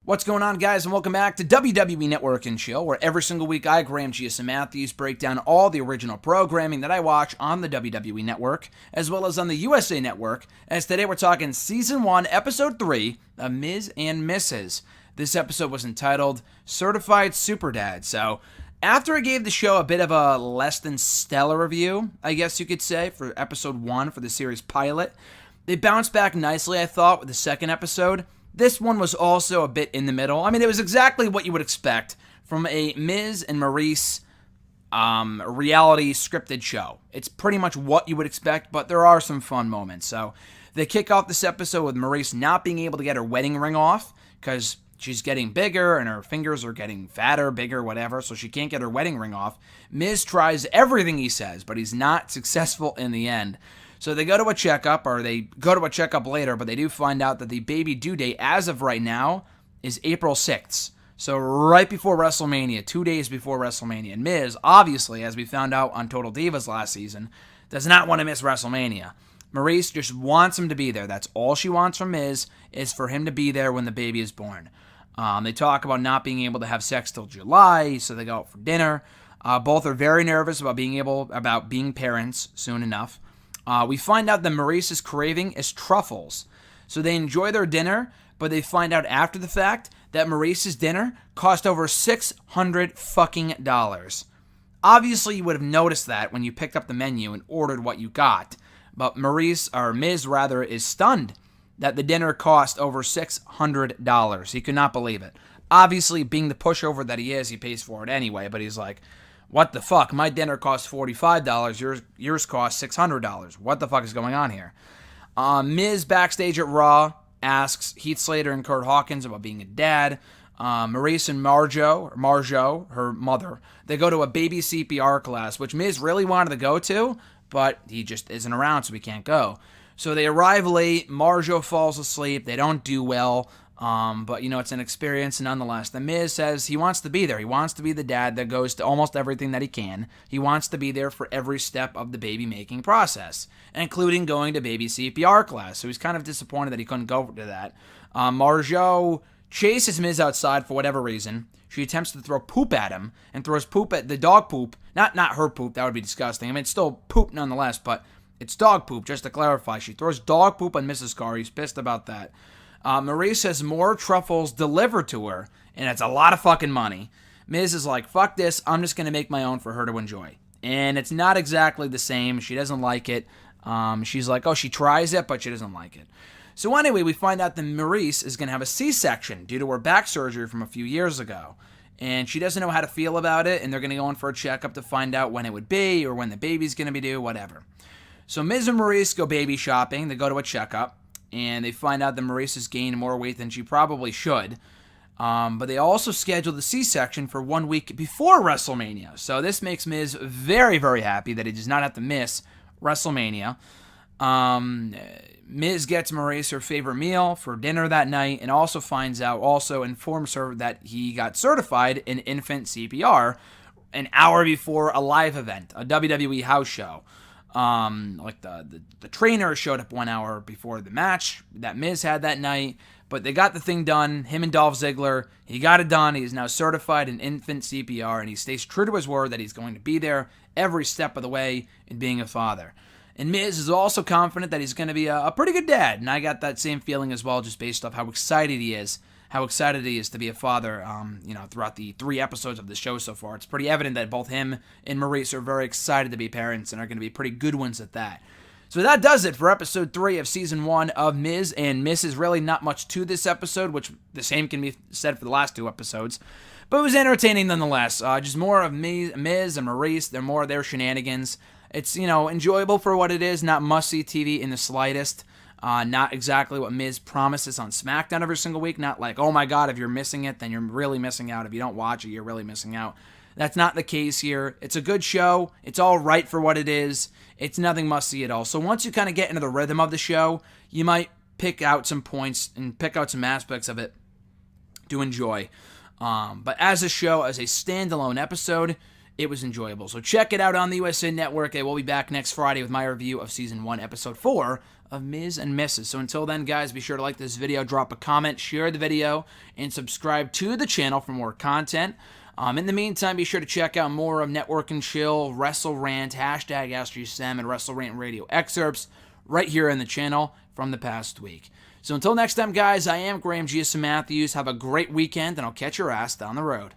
What's going on, guys, and welcome back to WWE Network and Chill, where every single week I, Graham G.S. Matthews, break down all the original programming that I watch on the WWE Network, as well as on the USA Network, as today we're talking Season 1, Episode 3 of Miz and Mrs. This episode was entitled Certified Superdad, so after I gave the show a bit of a less than stellar review, I guess you could say, for Episode 1 for the series pilot, they bounced back nicely, I thought, with the second episode. This one was also a bit in the middle. I mean, it was exactly what you would expect from a Miz and Maurice reality scripted show. It's pretty much what you would expect, but there are some fun moments. So they kick off this episode with Maurice not being able to get her wedding ring off because she's getting bigger and her fingers are getting fatter, bigger, whatever, so she can't get her wedding ring off. Miz tries everything he says, but he's not successful in the end. So they go to a checkup, or they go to a checkup later, but they do find out that the baby due date, as of right now, is April 6th. So right before WrestleMania, 2 days before WrestleMania. And Miz, obviously, as we found out on Total Divas last season, does not want to miss WrestleMania. Maurice just wants him to be there. That's all she wants from Miz, is for him to be there when the baby is born. They talk about not being able to have sex till July, so they go out for dinner. Both are very nervous about being parents soon enough. We find out that Maurice's craving is truffles. So they enjoy their dinner, but they find out after the fact that Maurice's dinner cost over $600 fucking dollars. Obviously, you would have noticed that when you picked up the menu and ordered what you got. But Miz is stunned that the dinner cost over $600. He could not believe it. Obviously, being the pushover that he is, he pays for it anyway, but he's like, what the fuck? My dinner costs $45. Yours costs $600. What the fuck is going on here? Miz backstage at Raw asks Heath Slater and Kurt Hawkins about being a dad. Maurice and Marjo, her mother, they go to a baby CPR class, which Miz really wanted to go to, but he just isn't around, so he can't go. So they arrive late. Marjo falls asleep. They don't do well. But, it's an experience nonetheless. The Miz says he wants to be there. He wants to be the dad that goes to almost everything that he can. He wants to be there for every step of the baby-making process, including going to baby CPR class. So he's kind of disappointed that he couldn't go to that. Marjo chases Miz outside for whatever reason. She attempts to throw poop at him and throws poop at the dog poop. Not her poop. That would be disgusting. I mean, it's still poop nonetheless, but it's dog poop, just to clarify. She throws dog poop on Mrs. Carr. He's pissed about that. Maurice has more truffles delivered to her, and it's a lot of fucking money. Miz is like, fuck this, I'm just going to make my own for her to enjoy. And it's not exactly the same. She doesn't like it. She's like, she tries it, but she doesn't like it. So anyway, we find out that Maurice is going to have a C-section due to her back surgery from a few years ago. And she doesn't know how to feel about it, and they're going to go in for a checkup to find out when it would be, or when the baby's going to be due, whatever. So Miz and Maurice go baby shopping. They go to a checkup. And they find out that Maurice has gained more weight than she probably should. But they also scheduled the C-section for 1 week before WrestleMania. So this makes Miz very, very happy that he does not have to miss WrestleMania. Miz gets Maurice her favorite meal for dinner that night, and also informs her that he got certified in infant CPR an hour before a live event, a WWE house show. The trainer showed up 1 hour before the match that Miz had that night, but they got the thing done. Him and Dolph Ziggler, he got it done. He is now certified in infant CPR, and he stays true to his word that he's going to be there every step of the way in being a father. And Miz is also confident that he's going to be a pretty good dad, and I got that same feeling as well, just based off how excited he is to be a father, throughout the 3 episodes of the show so far. It's pretty evident that both him and Maurice are very excited to be parents and are going to be pretty good ones at that. So that does it for episode 3 of season 1 of Miz and Mrs. Really not much to this episode, which the same can be said for the last 2 episodes. But it was entertaining nonetheless. Just more of Miz and Maurice. They're more of their shenanigans. It's, enjoyable for what it is, not must-see TV in the slightest. Not exactly what Miz promises on SmackDown every single week. Not like, oh my god, if you're missing it, then you're really missing out. If you don't watch it, you're really missing out. That's not the case here. It's a good show. It's all right for what it is. It's nothing must-see at all. So once you kind of get into the rhythm of the show, you might pick out some points and pick out some aspects of it to enjoy. But as a show, as a standalone episode, it was enjoyable. So check it out on the USA Network. We'll be back next Friday with my review of Season 1, Episode 4 of Miz and Mrs. So until then, guys, be sure to like this video, drop a comment, share the video, and subscribe to the channel for more content. In the meantime, be sure to check out more of Network and Chill, Wrestle Rant, hashtag AskGSM, and Wrestle Rant Radio excerpts right here on the channel from the past week. So until next time, guys, I am Graham GSM Matthews. Have a great weekend, and I'll catch your ass down the road.